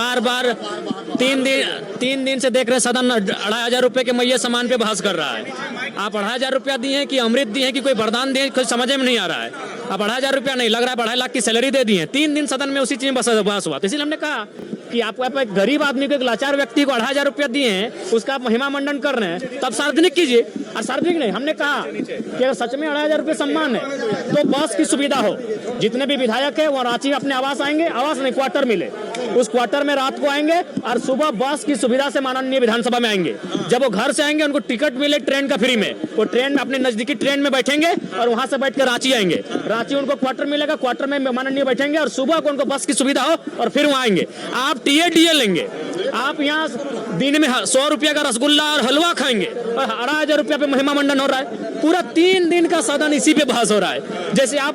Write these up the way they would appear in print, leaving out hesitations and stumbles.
बार बार 3 दिन से देख रहे सदन 2,500 रुपए के मैये सामान पे बहस कर रहा है। आप 2,500 रुपया दिए हैं कि अमृत दिए हैं कि कोई वरदान दिए, कुछ समझ में नहीं आ रहा है। आप 2,500 रुपया नहीं लग रहा है, 2.5 लाख की सैलरी दे दी है। 3 दिन सदन में उसी चीज में बहस हुआ। तो इसलिए हमने कहा कि आप एक गरीब आदमी को, एक लाचार व्यक्ति को 2,500 रुपया दिए हैं, उसका आप महिमा मंडन कर रहे हैं, तब सार्वजनिक कीजिए। और सार्वजनिक नहीं, हमने कहा कि अगर सच में 2,500 रुपये सम्मान है तो बस की सुविधा हो। जितने भी विधायक है वो रांची अपने आवास आएंगे, आवास नहीं क्वार्टर मिले, उस क्वार्टर में रात को आएंगे और सुबह बस की सुविधा से माननीय विधानसभा में आएंगे। जब वो घर से आएंगे उनको टिकट मिले ट्रेन का फ्री में, वो ट्रेन में अपने नजदीकी ट्रेन में बैठेंगे और वहां से बैठ कर रांची आएंगे। रांची उनको क्वार्टर मिलेगा, क्वार्टर में माननीय बैठेंगे और सुबह को उनको बस की सुविधा हो और फिर वहां आएंगे। आप टीए लेंगे, आप यहाँ दिन में 100 रुपया का रसगुल्ला और हलवा खाएंगे और 2,500 रुपया पे महिमा मंडन हो रहा है। पूरा 3 दिन का सदन इसी पे बहस हो रहा है। जैसे आप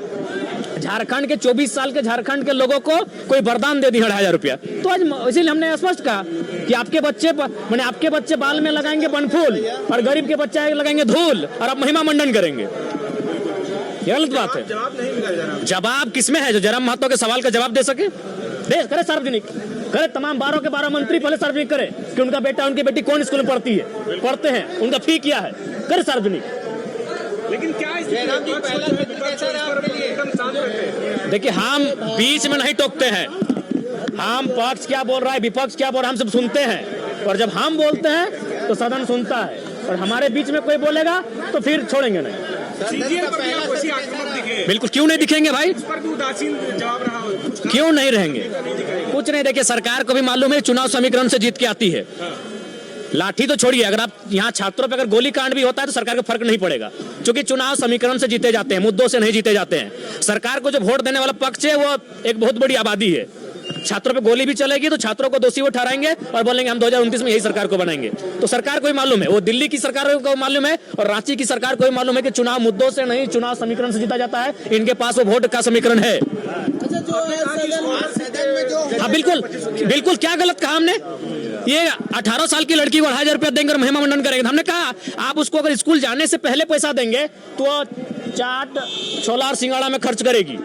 झारखंड के 24 साल के झारखंड के लोगों को कोई वरदान दे दी 2,500 रुपया। तो आज इसीलिए हमने स्पष्ट कहा कि आपके बच्चे बाल में लगाएंगे बनफूल और गरीब के बच्चे लगाएंगे धूल और आप महिमा मंडन करेंगे। गलत बात है। जवाब किसमें है? जो जयराम महतो के सवाल का जवाब दे सके, दे करे सार्वजनिक करे। तमाम 12 के 12 मंत्री पहले सार्वजनिक करे कि उनका बेटा उनकी बेटी कौन स्कूल में पढ़ते हैं, उनका फी क्या है, करे सार्वजनिक। लेकिन क्या देखिए, हम बीच में नहीं टोकते हैं। हम पक्ष क्या बोल रहा है, विपक्ष क्या बोल रहा है, हम सब सुनते हैं। और जब हम बोलते हैं तो सदन सुनता है, और हमारे बीच में कोई बोलेगा तो फिर छोड़ेंगे नहीं। बिल्कुल, क्यों नहीं दिखेंगे भाई, क्यों नहीं रहेंगे? कुछ नहीं। देखिए, सरकार को भी मालूम है चुनाव समीकरण से जीत के आती है। लाठी तो छोड़िए, अगर आप यहाँ छात्रों पे अगर गोली कांड भी होता है तो सरकार को फर्क नहीं पड़ेगा, क्योंकि चुनाव समीकरण से जीते जाते हैं, मुद्दों से नहीं जीते जाते हैं। सरकार को जो वोट देने वाला पक्ष है वो एक बहुत बड़ी आबादी है। छात्रों पे गोली भी चलेगी तो छात्रों को दोषी वो ठहराएंगे और बोलेंगे हम 2029 में यही सरकार को बनाएंगे। तो सरकार को भी मालूम है, वो दिल्ली की सरकार को मालूम है और रांची की सरकार को भी मालूम है कि चुनाव मुद्दों से नहीं, चुनाव समीकरण से जीता जाता है। इनके पास वो वोट का समीकरण है। हाँ बिल्कुल बिल्कुल, क्या गलत कहा हमने? ये 18 साल की लड़की को 2,500 रुपया देंगे और महिमा मंडन करेंगे। हमने कहा आप उसको अगर स्कूल जाने से पहले पैसा देंगे तो चाट, छोला और सिंगाड़ा में खर्च करेगी,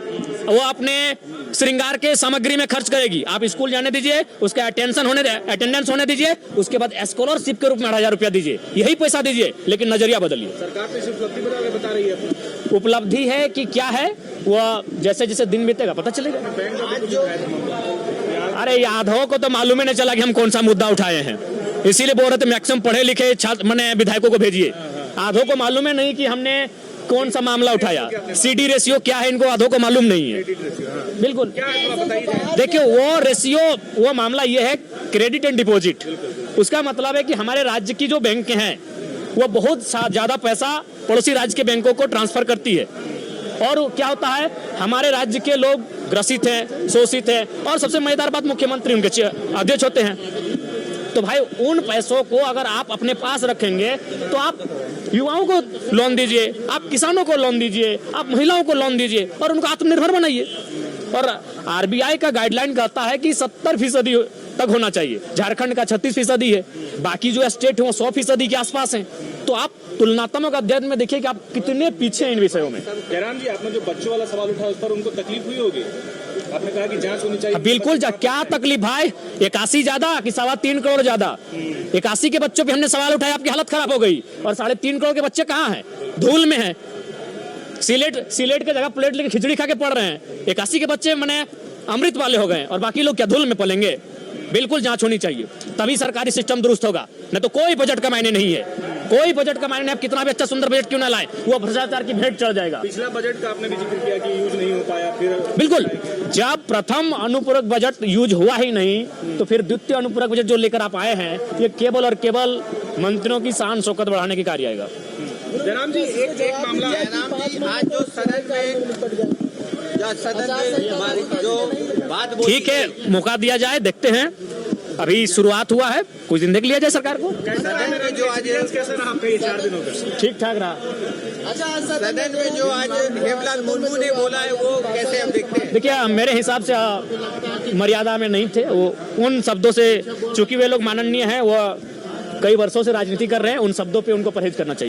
वो अपने श्रृंगार के सामग्री में खर्च करेगी। आप स्कूल जाने दीजिए, उसका अटेंडेंस होने दीजिए, उसके बाद स्कॉलरशिप के रूप में 2,500 रुपया दीजिए, यही पैसा दीजिए, लेकिन नजरिया बदलिए। सरकार तो इस उपलब्धि बता रही है। उपलब्धि है कि क्या है, वो जैसे जैसे दिन बीतेगा पता चलेगा। अरे यादव को तो मालूम ही नहीं चला कि हम कौन सा मुद्दा उठाए हैं, इसीलिए बोल रहे थे मैक्सिमम पढ़े लिखे छात्र विधायकों को भेजिए। यादव को मालूम है नहीं कि हमने कौन सा मामला उठाया, सीडी रेशियो क्या है, इनको आधो को मालूम नहीं है। बिल्कुल, देखिए वो मामला ये है क्रेडिट एंड डिपॉजिट। उसका मतलब है कि हमारे राज्य की जो बैंक हैं वो बहुत ज्यादा पैसा पड़ोसी राज्य के बैंकों को ट्रांसफर करती है, और क्या होता है हमारे राज्य के लोग ग्रसित हैं, शोषित हैं, और सबसे मजेदार बात मुख्यमंत्री उनके अध्यक्ष होते हैं। तो भाई उन पैसों को अगर आप अपने पास रखेंगे तो आप युवाओं को लोन दीजिए, आप किसानों को लोन दीजिए, आप महिलाओं को लोन दीजिए और उनको आत्मनिर्भर बनाइए। और आरबीआई का गाइडलाइन कहता है कि 70% तक होना चाहिए। झारखंड का 36% है, बाकी जो स्टेट है वो 100% के आसपास हैं। तो आप तुलनात्मक अध्ययन में देखिए कि आप कितने पीछे हैं इन विषयों में। जयराम जी, आपने जो बच्चों वाला सवाल उठाया उस पर उनको तकलीफ हुई होगी, आपने कहा कि जांच होनी चाहिए। बिल्कुल, क्या तकलीफ भाई? 81 ज्यादा कि 3.25 करोड़ ज्यादा? 81 के बच्चों पे हमने सवाल उठाया, आपकी हालत खराब हो गई। और 3.5 करोड़ के बच्चे कहाँ हैं? धूल में हैं, सिलेट के जगह प्लेट लेके खिचड़ी खा के पढ़ रहे हैं। 81 के बच्चे मैंने अमृत वाले हो गए और बाकी लोग क्या धूल में पलेंगे? बिल्कुल जांच होनी चाहिए, तभी सरकारी सिस्टम दुरुस्त होगा, नहीं तो कोई बजट का मायने नहीं है। कोई बजट का मायने नहीं। आप कितना भी अच्छा सुंदर बजट क्यों ना लाए, वो भ्रष्टाचार की भेंट चढ़ जाएगा। पिछला बजट का आपने भी जिक्र किया कि यूज नहीं हो पाया, फिर बिल्कुल, जब प्रथम अनुपूरक बजट यूज हुआ ही नहीं तो फिर द्वितीय अनुपूरक बजट जो लेकर आप आए हैं ये केवल और केवल मंत्रियों की शान शौकत बढ़ाने के कार्य आएगा। जयराम जी, एक मामला आज जो बात ठीक है, मौका दिया जाए, देखते हैं। अभी शुरुआत हुआ है, कुछ दिन देख लिया जाए सरकार को। जो आज कैसा रहा आपका ये 4 दिनों का? ठीक ठाक रहा। अच्छा, सदन में जो आज हेमलाल मुर्मू ने बोला है वो कैसे हम देखते हैं? देखिए, मेरे हिसाब से मर्यादा में नहीं थे वो। उन शब्दों से, चूंकि वे लोग माननीय हैं, वो कई वर्षों से राजनीति कर रहे हैं, उन शब्दों पे उनको परहेज करना चाहिए।